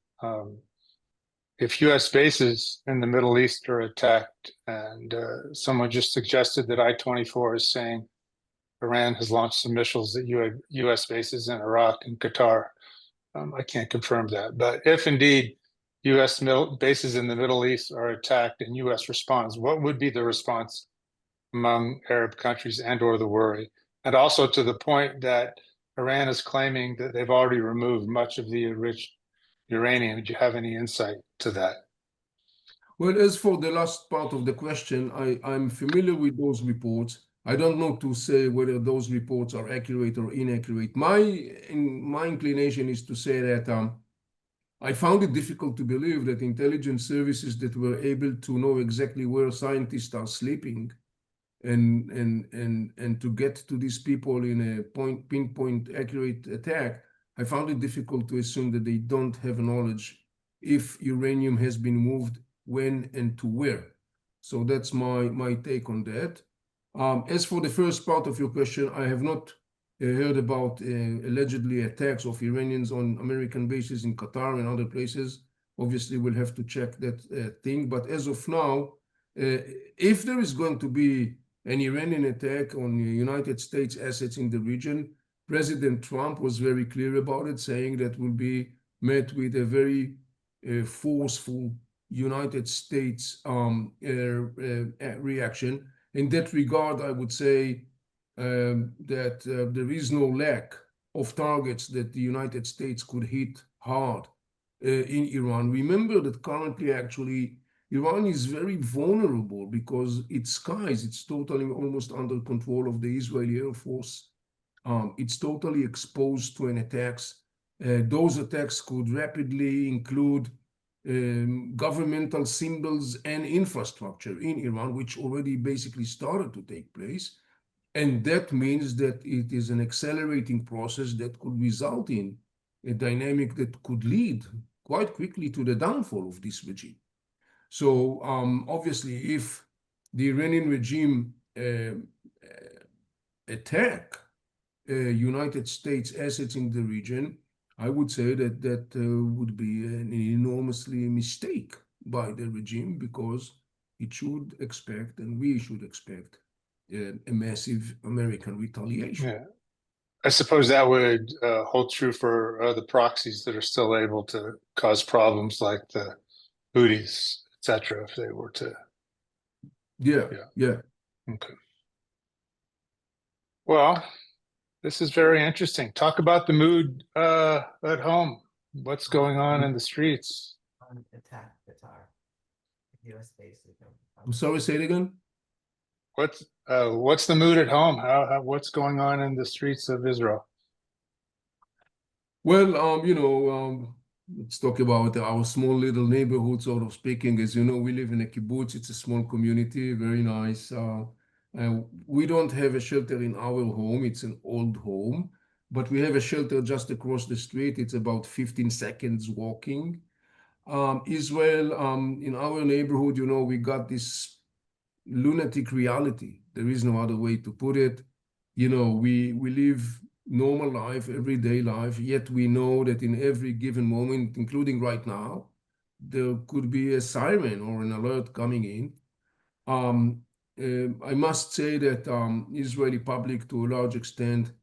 If U.S. bases in the Middle East are attacked, and someone just suggested that I-24 is saying Iran has launched some missiles at U.S. bases in Iraq and Qatar. I can't confirm that, but if indeed U.S. bases in the Middle East are attacked and U.S. responds, what would be the response among Arab countries and/or the worry? And also to the point that Iran is claiming that they've already removed much of the enriched uranium. Do you have any insight to that? Well, as for the last part of the question, I'm familiar with those reports. I don't know to say whether those reports are accurate or inaccurate. My inclination is to say that I found it difficult to believe that intelligence services that were able to know exactly where scientists are sleeping and to get to these people in a pinpoint accurate attack, I found it difficult to assume that they don't have knowledge if uranium has been moved, when and to where. So that's my take on that. As for the first part of your question, I have not heard about allegedly attacks of Iranians on American bases in Qatar and other places. Obviously, we'll have to check that thing. But as of now, if there is going to be an Iranian attack on United States assets in the region, President Trump was very clear about it, saying that will be met with a very forceful United States reaction. In that regard, I would say that there is no lack of targets that the United States could hit hard in Iran. Remember that currently, actually, Iran is very vulnerable because its skies, it's totally almost under control of the Israeli Air Force. It's totally exposed to an attacks. Those attacks could rapidly include governmental symbols and infrastructure in Iran, which already basically started to take place. And that means that it is an accelerating process that could result in a dynamic that could lead quite quickly to the downfall of this regime. So obviously, if the Iranian regime attack United States assets in the region, I would say that that would be an enormously mistake by the regime, because it should expect, and we should expect, a massive American retaliation. Yeah. I suppose that would hold true for the proxies that are still able to cause problems like the Houthis, etc., if they were to. Yeah, Yeah. yeah. Okay. Well, this is very interesting. Talk about the mood at home. What's going on in the streets? I'm sorry, say it again. What's the mood at home? What's going on in the streets of Israel? Well, let's talk about our small little neighborhood, sort of speaking. As you know, we live in a kibbutz. It's a small community, very nice. We don't have a shelter in our home. It's an old home, but we have a shelter just across the street. It's about 15 seconds walking. Israel, in our neighborhood, we got this lunatic reality. There is no other way to put it. We live normal life, everyday life, yet we know that in every given moment, including right now, there could be a siren or an alert coming in. I must say that Israeli public, to a large extent,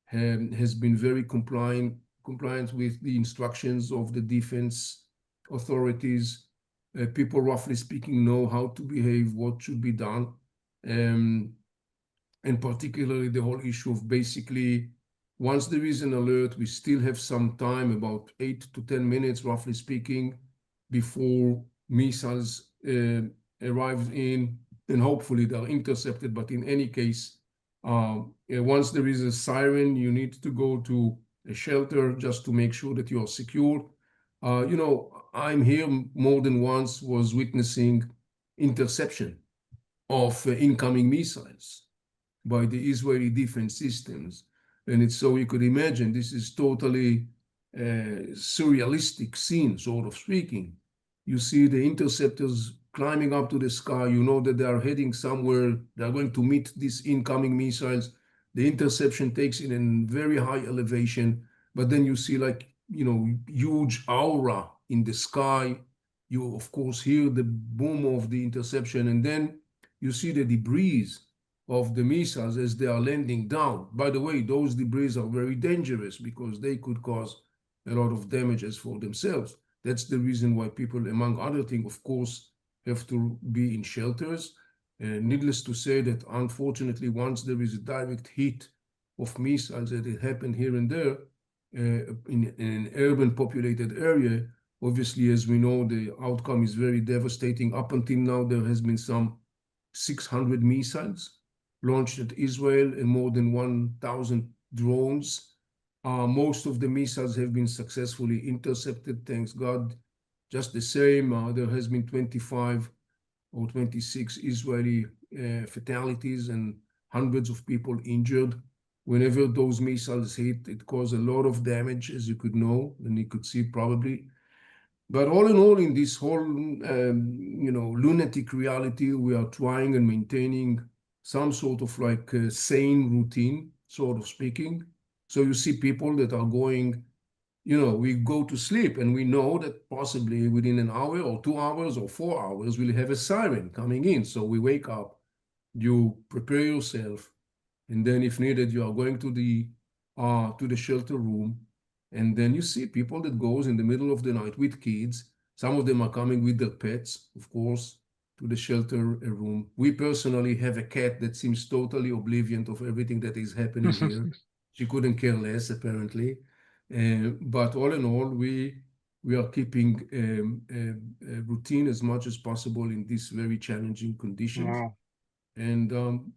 has been very compliant with the instructions of the defense authorities. People, roughly speaking, know how to behave, what should be done. And particularly the whole issue of basically, once there is an alert, we still have some time, about 8 to 10 minutes, roughly speaking, before missiles arrive in, and hopefully they're intercepted. But in any case, once there is a siren, you need to go to a shelter just to make sure that you are secure. I'm here more than once, was witnessing interception of incoming missiles by the Israeli defense systems. And it's so you could imagine this is totally surrealistic scene, sort of speaking. You see the interceptors climbing up to the sky. You know that they are heading somewhere. They are going to meet these incoming missiles. The interception takes in a very high elevation, but then you see huge aura in the sky. You, of course, hear the boom of the interception, and then you see the debris of the missiles as they are landing down. By the way, those debris are very dangerous because they could cause a lot of damages for themselves. That's the reason why people, among other things, of course, have to be in shelters. Needless to say that, unfortunately, once there is a direct hit of missiles, that it happened here and there in an urban populated area, obviously, as we know, the outcome is very devastating. Up until now, there has been some 600 missiles launched at Israel and more than 1,000 drones. Most of the missiles have been successfully intercepted, thanks God. Just the same, there has been 25 or 26 Israeli fatalities and hundreds of people injured. Whenever those missiles hit, it caused a lot of damage, as you could know, and you could see probably. But all in all, in this whole, lunatic reality, we are trying and maintaining some sort of like a sane routine, sort of speaking. So you see people that are going, we go to sleep and we know that possibly within an hour or 2 hours or 4 hours, we'll have a siren coming in. So we wake up, you prepare yourself, and then if needed, you are going to the shelter room. And then you see people that goes in the middle of the night with kids. Some of them are coming with their pets, of course, to the shelter room. We personally have a cat that seems totally oblivious of everything that is happening here. She couldn't care less, apparently. But all in all, we are keeping a routine as much as possible in these very challenging conditions. Wow. And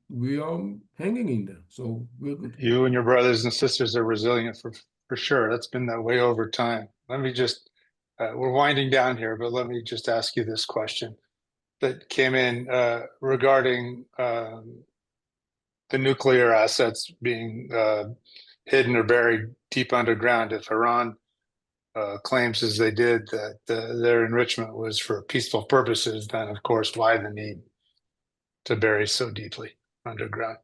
we are hanging in there. So we're good. You and your brothers and sisters are resilient for sure. That's been that way over time. Let me just, we're winding down here, but let me just ask you this question that came in regarding the nuclear assets being hidden or buried deep underground. If Iran claims, as they did, that their enrichment was for peaceful purposes, then of course, why the need to bury so deeply underground?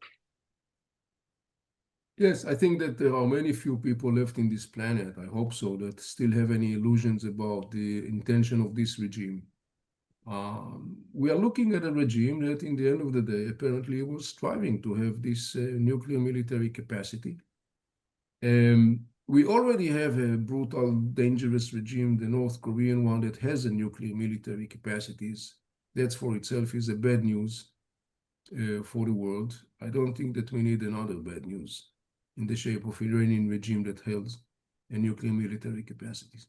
Yes, I think that there are many few people left in this planet, I hope so, that still have any illusions about the intention of this regime. We are looking at a regime that, in the end of the day, apparently was striving to have this nuclear military capacity. We already have a brutal, dangerous regime, the North Korean one, that has a nuclear military capacities. That for itself is a bad news for the world. I don't think that we need another bad news in the shape of Iranian regime that has a nuclear military capacities.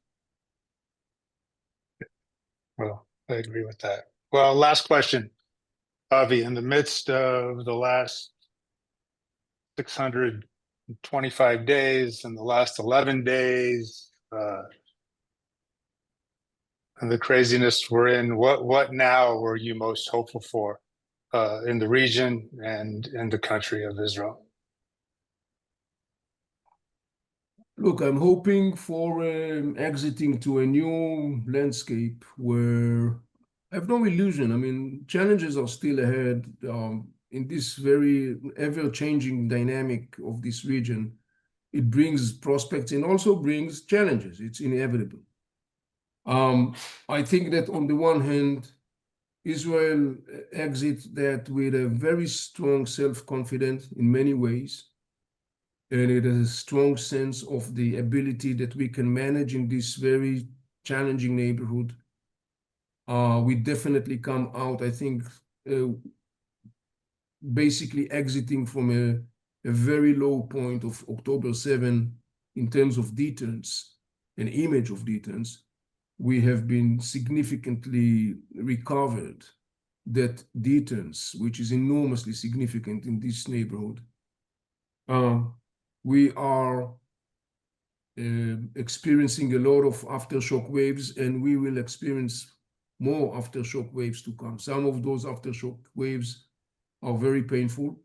Well, I agree with that. Well, last question, Avi. In the midst of the last 625 days and the last 11 days, and the craziness we're in, what now were you most hopeful for in the region and in the country of Israel? Look, I'm hoping for exiting to a new landscape where I have no illusion. I mean, challenges are still ahead in this very ever-changing dynamic of this region. It brings prospects and also brings challenges. It's inevitable. I think that on the one hand, Israel exits that with a very strong self-confidence in many ways. And it has a strong sense of the ability that we can manage in this very challenging neighborhood. We definitely come out, I think, basically exiting from a very low point of October 7 in terms of deterrence, an image of deterrence. We have been significantly recovered that deterrence, which is enormously significant in this neighborhood. We are experiencing a lot of aftershock waves, and we will experience more aftershock waves to come. Some of those aftershock waves are very painful,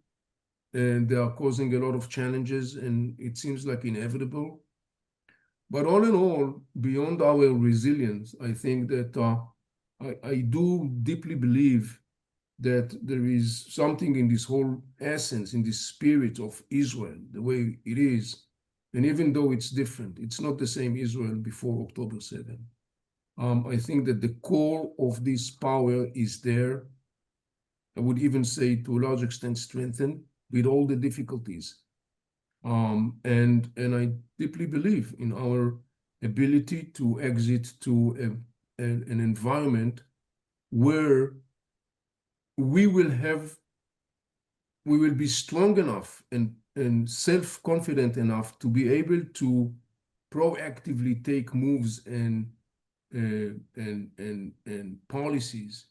and they are causing a lot of challenges, and it seems like inevitable. But all in all, beyond our resilience, I think that I do deeply believe that there is something in this whole essence, in this spirit of Israel, the way it is. And even though it's different, it's not the same Israel before October 7. I think that the core of this power is there. I would even say to a large extent strengthened with all the difficulties. And I deeply believe in our ability to exit to an environment where we will be strong enough and self-confident enough to be able to proactively take moves and policies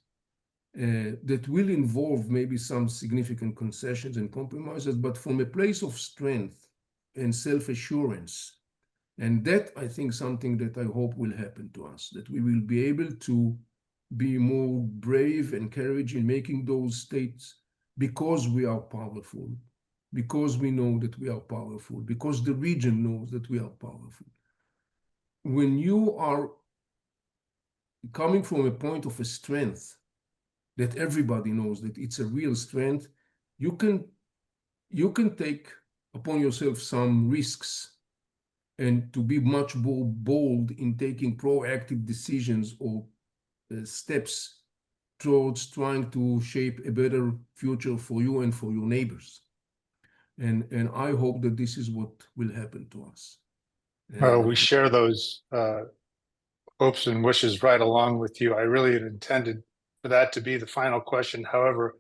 that will involve maybe some significant concessions and compromises, but from a place of strength and self-assurance. And that, I think, something that I hope will happen to us, that we will be able to be more brave and courage in making those states because we are powerful, because we know that we are powerful, because the region knows that we are powerful. When you are coming from a point of a strength that everybody knows that it's a real strength, you can take upon yourself some risks and to be much more bold in taking proactive decisions or steps towards trying to shape a better future for you and for your neighbors. And I hope that this is what will happen to us. We share those hopes and wishes right along with you. I really had intended for that to be the final question. However,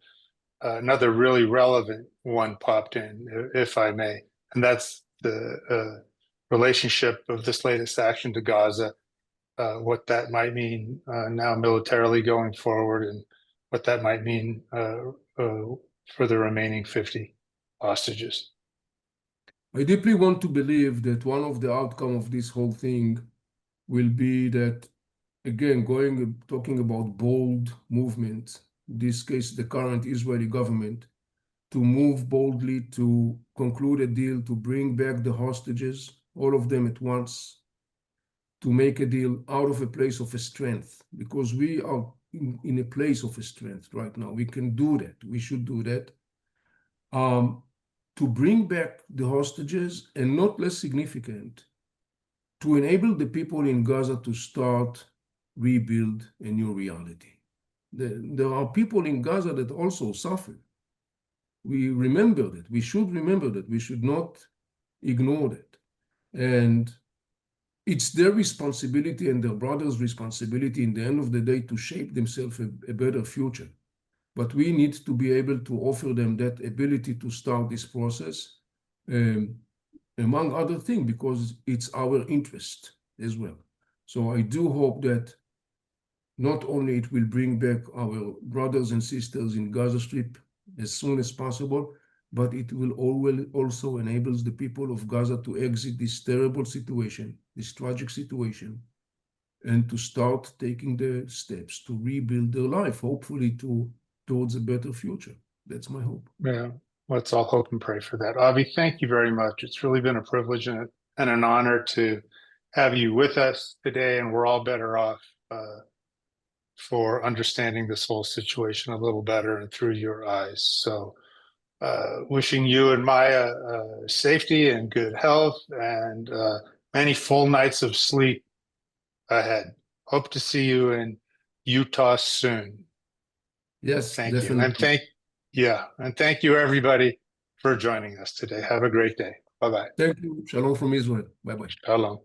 another really relevant one popped in, if I may, and that's the relationship of this latest action to Gaza, what that might mean now militarily going forward, and what that might mean for the remaining 50 hostages. I deeply want to believe that one of the outcome of this whole thing will be that, again, talking about bold movement, in this case, the current Israeli government, to move boldly to conclude a deal to bring back the hostages, all of them at once, to make a deal out of a place of a strength, because we are in a place of a strength right now. We can do that. We should do that. To bring back the hostages, and not less significant, to enable the people in Gaza to start rebuild a new reality. There are people in Gaza that also suffer. We remember that. We should remember that. We should not ignore that. And it's their responsibility and their brothers' responsibility in the end of the day to shape themselves a better future. But we need to be able to offer them that ability to start this process, among other things, because it's our interest as well. So I do hope that not only it will bring back our brothers and sisters in Gaza Strip as soon as possible, but it will also enable the people of Gaza to exit this terrible situation, this tragic situation, and to start taking the steps to rebuild their life, hopefully towards a better future. That's my hope. Yeah, let's all hope and pray for that. Avi, thank you very much. It's really been a privilege and an honor to have you with us today, and we're all better off for understanding this whole situation a little better and through your eyes. So wishing you and Maya safety and good health and many full nights of sleep ahead. Hope to see you in Utah soon. Yes, Thank you. definitely. And thank you everybody for joining us today. Have a great day. Bye-bye. Thank you. Shalom from Israel. Bye-bye. Shalom.